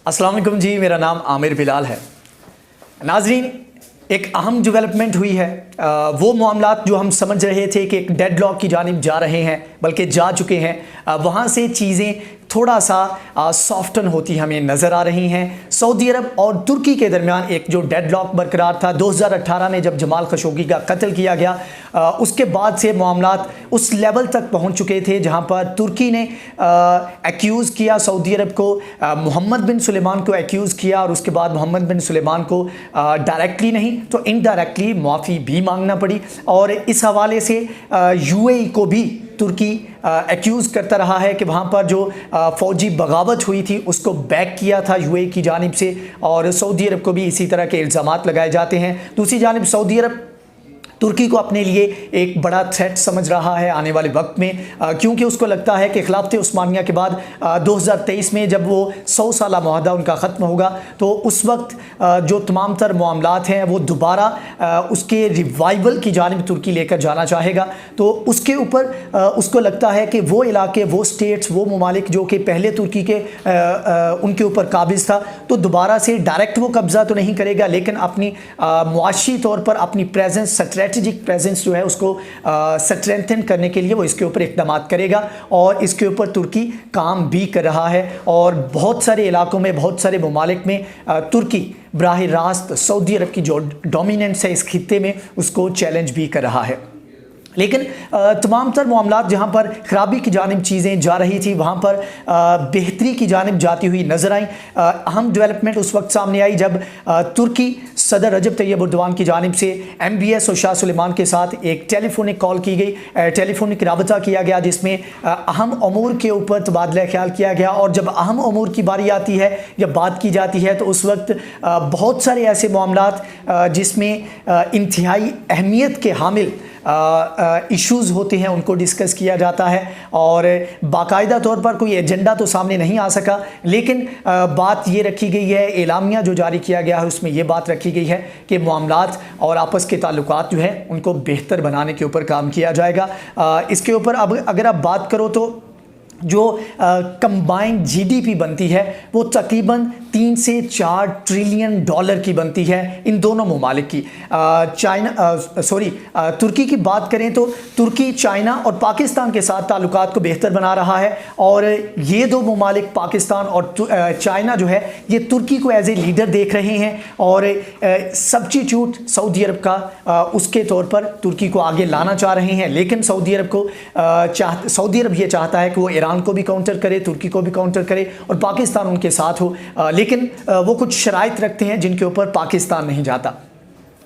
अस्सलाम वालेकुम जी, मेरा नाम आमिर बिलाल है। नाजरीन, एक अहम डेवलपमेंट हुई है। वो मामलात जो हम समझ रहे थे कि एक डेडलॉक की जानिब जा रहे हैं, बल्कि जा चुके हैं, वहाँ से चीज़ें थोड़ा सा सॉफ्टन होती हमें नज़र आ रही हैं। सऊदी अरब और तुर्की के दरमियान एक जो डेडलॉक बरकरार था 2018 में जब जमाल खशोगी का कत्ल किया गया, उसके बाद से मामलात उस लेवल तक पहुँच चुके थे जहाँ पर तुर्की ने एक्यूज़ किया सऊदी अरब को, मोहम्मद बिन सुलेमान को एक्यूज़ किया, और उसके बाद मोहम्मद बिन सुलेमान को डायरेक्टली नहीं तो इनडायरेक्टली माफ़ी भी मांगना पड़ी। और इस हवाले से यूएई को भी तुर्की एक्यूज़ करता रहा है कि वहाँ पर जो फ़ौजी बगावत हुई थी उसको बैक किया था यूएई की जानिब से, और सऊदी अरब को भी इसी तरह के इल्ज़ामात लगाए जाते हैं। दूसरी जानिब सऊदी अरब तुर्की को अपने लिए एक बड़ा थ्रेट समझ रहा है आने वाले वक्त में, क्योंकि उसको लगता है कि खिलाफत उस्मानिया के बाद 2023 में जब वो 100 साला मुआहदा उनका ख़त्म होगा तो उस वक्त जो तमाम तर मामलात हैं वो दोबारा उसके रिवाइवल की जानिब तुर्की लेकर जाना चाहेगा। तो उसके ऊपर उसको लगता है कि वो इलाके, वो स्टेट्स, वो ममालिक जो कि पहले तुर्की के उनके ऊपर काबिज़ था, तो दोबारा से डायरेक्ट वो कब्ज़ा तो नहीं करेगा, लेकिन अपनी मुआशी तौर पर अपनी प्रेजेंस, स्ट्रेटजिक प्रेजेंस जो है उसको स्ट्रेंथन करने के लिए वो इसके ऊपर इक़दाम करेगा, और इसके ऊपर तुर्की काम भी कर रहा है। और बहुत सारे इलाकों में, बहुत सारे ममालिक में तुर्की बराह रास्त सऊदी अरब की जो डोमिनेंस है इस खित्ते में उसको चैलेंज भी कर रहा है। लेकिन तमाम तर मामलात जहाँ पर ख़राबी की जानिब चीज़ें जा रही थी वहाँ पर बेहतरी की जानिब जाती हुई नज़र आई। अहम डेवलपमेंट उस वक्त सामने आई जब तुर्की सदर रजब तैयब एर्दोगान की जानिब से MBS और शाह सुलेमान के साथ एक टेलीफोनिक कॉल की गई, टेलीफोनिक राबता किया गया, जिसमें अहम अमूर के ऊपर तबादला ख्याल किया गया। और जब अहम अमूर की बारी आती है या बात की जाती है तो उस वक्त बहुत सारे ऐसे मामलात जिसमें इंतहाई अहमियत के हामिल इश्यूज़ होते हैं उनको डिस्कस किया जाता है, और बाकायदा तौर पर कोई एजेंडा तो सामने नहीं आ सका, लेकिन बात ये रखी गई है, एलामिया जो जारी किया गया है उसमें ये बात रखी गई है कि मामलात और आपस के ताल्लुकात जो है उनको बेहतर बनाने के ऊपर काम किया जाएगा। इसके ऊपर अब अगर आप बात करो तो जो कंबाइंड GDP बनती है वो तकरीबन 3 से 4 ट्रिलियन डॉलर की बनती है इन दोनों ममालिक की। तुर्की की बात करें तो तुर्की चाइना और पाकिस्तान के साथ ताल्लुकात को बेहतर बना रहा है, और ये दो ममालिक पाकिस्तान और चाइना जो है ये तुर्की को एज ए लीडर देख रहे हैं, और सब्स्टिट्यूट सऊदी अरब का उसके तौर पर तुर्की को आगे लाना चाह रहे हैं। लेकिन सऊदी अरब ये चाहता है कि वो ईरान को भी काउंटर करे, तुर्की को भी काउंटर करे, और पाकिस्तान उनके साथ हो, लेकिन वो कुछ शराइत रखते हैं जिनके ऊपर पाकिस्तान नहीं जाता।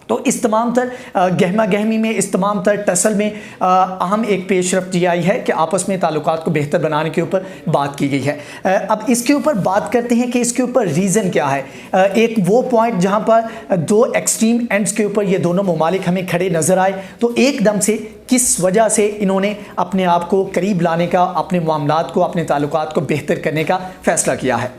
तो इस तमाम तर गहमा गहमी में, इस तमाम तर टसल में अहम एक पेशरफ्त ये आई है कि आपस में ताल्लुकात को बेहतर बनाने के ऊपर बात की गई है। अब इसके ऊपर बात करते हैं कि इसके ऊपर रीज़न क्या है। एक वो पॉइंट जहाँ पर दो एक्सट्रीम एंड्स के ऊपर ये दोनों ममालिक हमें खड़े नज़र आए, तो एकदम से किस वजह से इन्होंने अपने आप को करीब लाने का, अपने मामलात को, अपने ताल्लुकात को बेहतर करने का फ़ैसला किया है।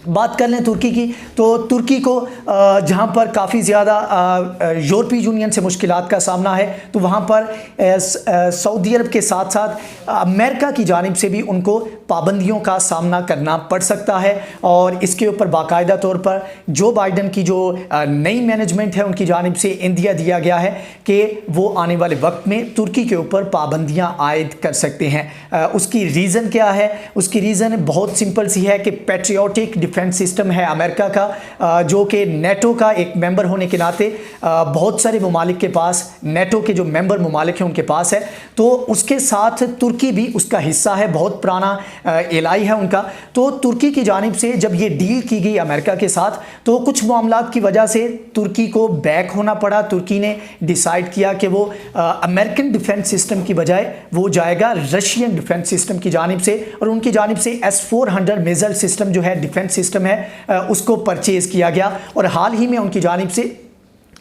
बात कर लें तुर्की की, तो तुर्की को जहाँ पर काफ़ी ज़्यादा यूरोपीय यूनियन से मुश्किलात का सामना है, तो वहाँ पर सऊदी अरब के साथ साथ अमेरिका की जानिब से भी उनको पाबंदियों का सामना करना पड़ सकता है। और इसके ऊपर बाकायदा तौर पर जो बाइडन की जो नई मैनेजमेंट है उनकी जानिब से इंदिया दिया गया है कि वो आने वाले वक्त में तुर्की के ऊपर पाबंदियाँ आयद कर सकते हैं। उसकी रीज़न क्या है? उसकी रीज़न बहुत सिंपल सी है कि पैट्रियोटिक डिफेंस सिस्टम है अमेरिका का, जो कि नेटो का एक मेंबर होने के नाते बहुत सारे ममालिक के पास, नेटो के जो मेंबर ममालिक हैं उनके पास है, तो उसके साथ तुर्की भी उसका हिस्सा है, बहुत पुराना एलाई है उनका। तो तुर्की की जानिब से जब ये डील की गई अमेरिका के साथ, तो कुछ मामलात की वजह से तुर्की को बैक होना पड़ा। तुर्की ने डिसाइड किया कि वो अमेरिकन डिफेंस सिस्टम की बजाय वो जाएगा रशियन डिफेंस सिस्टम की जानिब से, और उनकी जानिब से S-400 मिसाइल सिस्टम जो है, डिफेंस सिस्टम है, उसको परचेज़ किया गया। और हाल ही में उनकी जानिब से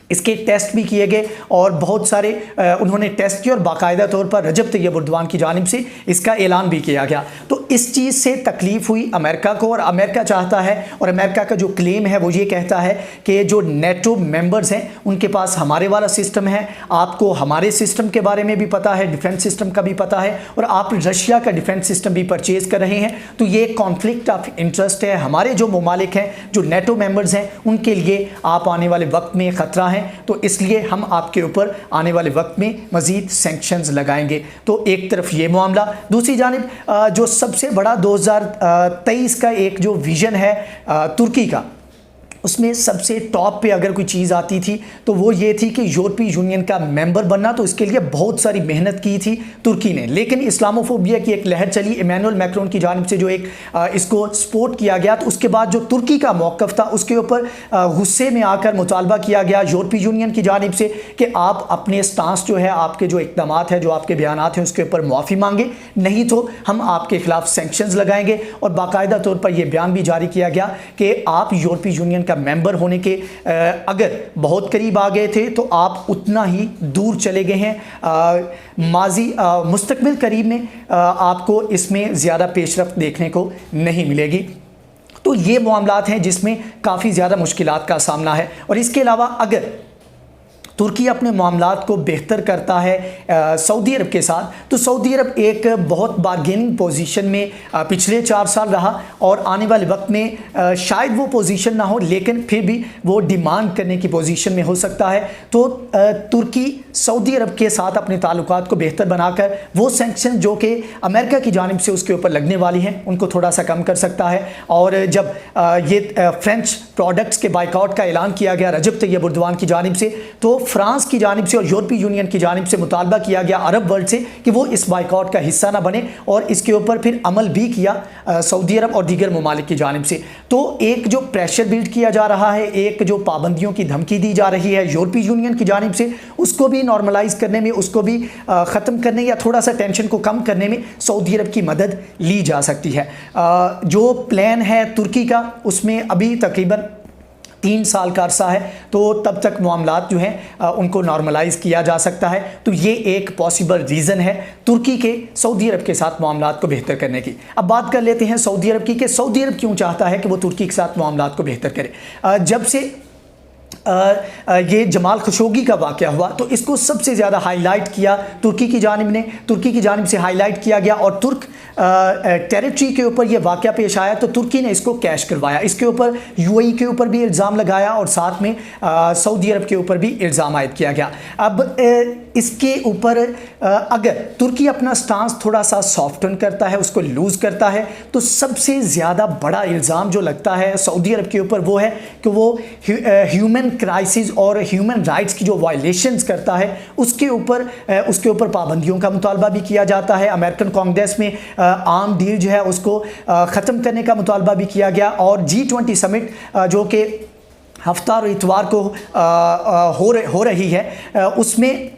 इसके टेस्ट भी किए गए और बहुत सारे उन्होंने टेस्ट किए और बाकायदा तौर पर रजब तैयब एर्दोगान की जानिब से इसका ऐलान भी किया गया। तो इस चीज़ से तकलीफ़ हुई अमेरिका को, और अमेरिका चाहता है, और अमेरिका का जो क्लेम है वो ये कहता है कि जो नेटो मेंबर्स हैं उनके पास हमारे वाला सिस्टम है, आपको हमारे सिस्टम के बारे में भी पता है, डिफेंस सिस्टम का भी पता है, और आप रशिया का डिफेंस सिस्टम भी परचेज़ कर रहे हैं। तो ये कॉन्फ्लिक्ट ऑफ इंटरेस्ट है। हमारे जो ममालिक हैं, जो नेटो मेंबर्स हैं, उनके लिए आप आने वाले वक्त में ख़तरा है, तो इसलिए हम आपके ऊपर आने वाले वक्त में मज़ीद सैंक्शंस लगाएंगे। तो एक तरफ ये मामला, दूसरी जानिब जो सबसे बड़ा 2023 का एक जो विज़न है तुर्की का, उसमें सबसे टॉप पे अगर कोई चीज़ आती थी तो वो ये थी कि यूरोपीय यूनियन का मेंबर बनना। तो इसके लिए बहुत सारी मेहनत की थी तुर्की ने, लेकिन इस्लामोफोबिया की एक लहर चली, इमैनुअल मैक्रोन की जानिब से जो एक इसको सपोर्ट किया गया, तो उसके बाद जो तुर्की का मौक़िफ़ था उसके ऊपर गुस्से में आकर मुतालबा किया गया यूरोपीय यूनियन की जानिब से कि आप अपने स्टांस जो है, आपके जो इक़दाम है, जो आपके बयान हैं, उसके ऊपर मुआफ़ी मांगे, नहीं तो हम आपके ख़िलाफ़ सैंक्शंस लगाएंगे। और बाकायदा तौर पर यह बयान भी जारी किया गया कि आप यूरोपीय यूनियन का मेंबर होने के अगर बहुत करीब आ गए थे तो आप उतना ही दूर चले गए हैं। मुस्तकबिल करीब में आपको इसमें ज़्यादा पेशरफ्त देखने को नहीं मिलेगी। तो ये मामलात हैं जिसमें काफ़ी ज़्यादा मुश्किलात का सामना है। और इसके अलावा अगर तुर्की अपने मामलात को बेहतर करता है सऊदी अरब के साथ, तो सऊदी अरब एक बहुत बार्गेनिंग पोजीशन में पिछले 4 साल रहा, और आने वाले वक्त में शायद वो पोजीशन ना हो, लेकिन फिर भी वो डिमांड करने की पोजीशन में हो सकता है। तो तुर्की सऊदी अरब के साथ अपने ताल्लुकात को बेहतर बनाकर वो सैंक्शन जो कि अमेरिका की जानिब से उसके ऊपर लगने वाली हैं उनको थोड़ा सा कम कर सकता है। और जब ये फ्रेंच प्रोडक्ट्स के बाइकआउट का ऐलान किया गया रजब तैयब एर्दोगान की जानिब से, तो फ्रांस की जानिब से और यूरोपीय यूनियन की जानिब से मुतालबा किया गया अरब वर्ल्ड से कि वो इस बाइकआउट का हिस्सा ना बने, और इसके ऊपर फिर अमल भी किया सऊदी अरब और दीगर ममालिक की जानिब से। तो एक जो प्रेशर बिल्ड किया जा रहा है, एक जो पाबंदियों की धमकी दी जा रही है यूरोपीय यूनियन की जानिब से, उसको भी नॉर्मलाइज करने में, उसको भी ख़त्म करने या थोड़ा सा टेंशन को कम करने में सऊदी अरब की मदद ली जा सकती है। जो प्लान है तुर्की का, उसमें अभी तकरीबन 3 साल का अरसा है, तो तब तक मामलात जो हैं उनको नॉर्मलाइज़ किया जा सकता है। तो ये एक पॉसिबल रीज़न है तुर्की के सऊदी अरब के साथ मामलात को बेहतर करने की। अब बात कर लेते हैं सऊदी अरब की कि सऊदी अरब क्यों चाहता है कि वो तुर्की के साथ मामलात को बेहतर करे। जब से ये जमाल खशोगी का वाक़या हुआ तो इसको सबसे ज़्यादा हाईलाइट किया तुर्की की जानिब ने, तुर्की की जानिब से हाईलाइट किया गया, और तुर्क टेरिटरी के ऊपर ये वाक़या पेश आया तो तुर्की ने इसको कैश करवाया। इसके ऊपर यूएई के ऊपर भी इल्ज़ाम लगाया और साथ में सऊदी अरब के ऊपर भी इल्ज़ाम आयद किया गया। अब इसके ऊपर अगर तुर्की अपना स्टांस थोड़ा सा सॉफ्टन करता है, उसको लूज़ करता है, तो सबसे ज़्यादा बड़ा इल्ज़ाम जो लगता है सऊदी अरब के ऊपर वो है कि वो ह्यूमन क्राइसिस और ह्यूमन राइट्स की जो वायलेशंस करता है उसके ऊपर पाबंदियों का मुतालबा भी किया जाता है। अमेरिकन कांग्रेस में आर्म डील जो है उसको ख़त्म करने का मुतालबा भी किया गया, और G20 समिट जो कि हफ्ता और इतवार को हो रही है उसमें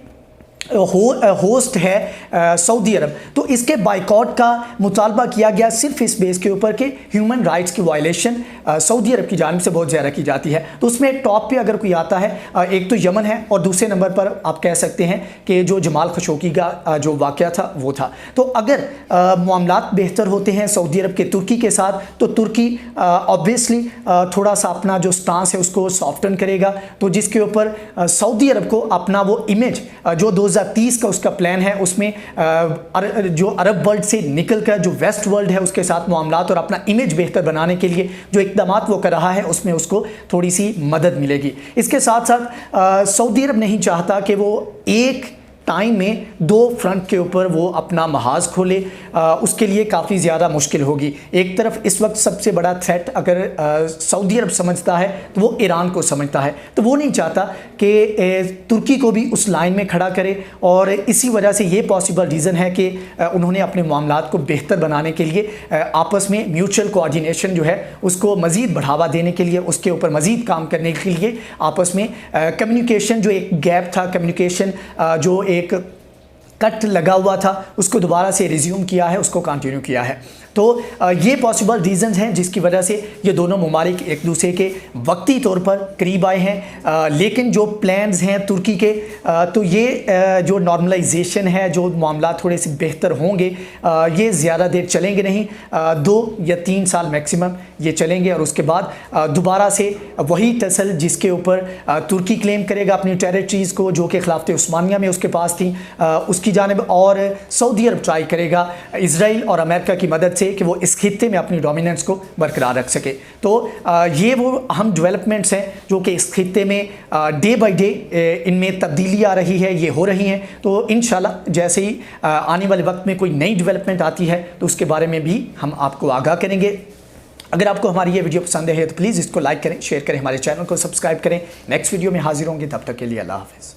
होस्ट है सऊदी अरब। तो इसके बाइकआउट का मुतालबा किया गया सिर्फ इस बेस के ऊपर कि ह्यूमन राइट्स की वायलेशन सऊदी अरब की जानिब से बहुत ज़्यादा की जाती है। तो उसमें टॉप पे अगर कोई आता है, एक तो यमन है और दूसरे नंबर पर आप कह सकते हैं कि जो जमाल खशोगी का जो वाक़या था वो था। तो अगर मामलात बेहतर होते हैं सऊदी अरब के तुर्की के साथ, तो तुर्की ऑब्वियसली थोड़ा सा अपना जो स्टांस है उसको सॉफ्टन करेगा, तो जिसके ऊपर सऊदी अरब को अपना वो इमेज जो 2030 का उसका प्लान है उसमें जो अरब वर्ल्ड से निकलकर जो वेस्ट वर्ल्ड है उसके साथ मामलात और अपना इमेज बेहतर बनाने के लिए जो इक़दामात वो कर रहा है उसमें उसको थोड़ी सी मदद मिलेगी। इसके साथ साथ सऊदी अरब नहीं चाहता कि वो एक टाइम में 2 फ्रंट के ऊपर वो अपना महाज खोले, उसके लिए काफ़ी ज़्यादा मुश्किल होगी। एक तरफ इस वक्त सबसे बड़ा थ्रेट अगर सऊदी अरब समझता है तो वो ईरान को समझता है, तो वो नहीं चाहता कि तुर्की को भी उस लाइन में खड़ा करे, और इसी वजह से ये पॉसिबल रीज़न है कि उन्होंने अपने मामलात को बेहतर बनाने के लिए आपस में म्यूचुअल कोऑर्डिनेशन जो है उसको मज़ीद बढ़ावा देने के लिए, उसके ऊपर मज़ीद काम करने के लिए आपस में कम्युनिकेशन जो एक गैप था, कम्युनिकेशन जो एक कट लगा हुआ था, उसको दोबारा से रिज्यूम किया है, उसको कंटिन्यू किया है। تو یہ پاسبل ریزنز ہیں جس کی وجہ سے یہ دونوں ممالک ایک دوسرے کے وقتی طور پر قریب آئے ہیں، لیکن جو پلانز ہیں ترکی کے، تو یہ جو نارملائزیشن ہے، جو معاملات تھوڑے سے بہتر ہوں گے، یہ زیادہ دیر چلیں گے نہیں، 2 یا 3 سال میکسیمم یہ چلیں گے، اور اس کے بعد دوبارہ سے وہی ٹسل جس کے اوپر ترکی کلیم کرے گا اپنی ٹیریٹریز کو جو کہ خلافت عثمانیہ میں اس کے پاس تھیں، اس کی جانب، اور سعودی عرب ٹرائی کرے گا اسرائیل اور امریکہ کی مدد سے کہ وہ اس خطے میں اپنی ڈومیننس کو برقرار رکھ سکے۔ تو یہ وہ اہم ڈیولپمنٹس ہیں جو کہ اس خطے میں ڈے بائی ڈے ان میں تبدیلی آ رہی ہے، یہ ہو رہی ہیں۔ تو انشاءاللہ جیسے ہی آنے والے وقت میں کوئی نئی ڈیولپمنٹ آتی ہے تو اس کے بارے میں بھی ہم آپ کو آگاہ کریں گے۔ اگر آپ کو ہماری یہ ویڈیو پسند ہے تو پلیز اس کو لائک کریں، شیئر کریں، ہمارے چینل کو سبسکرائب کریں۔ نیکسٹ ویڈیو میں حاضر ہوں گے، تب تک کے لیے اللہ حافظ۔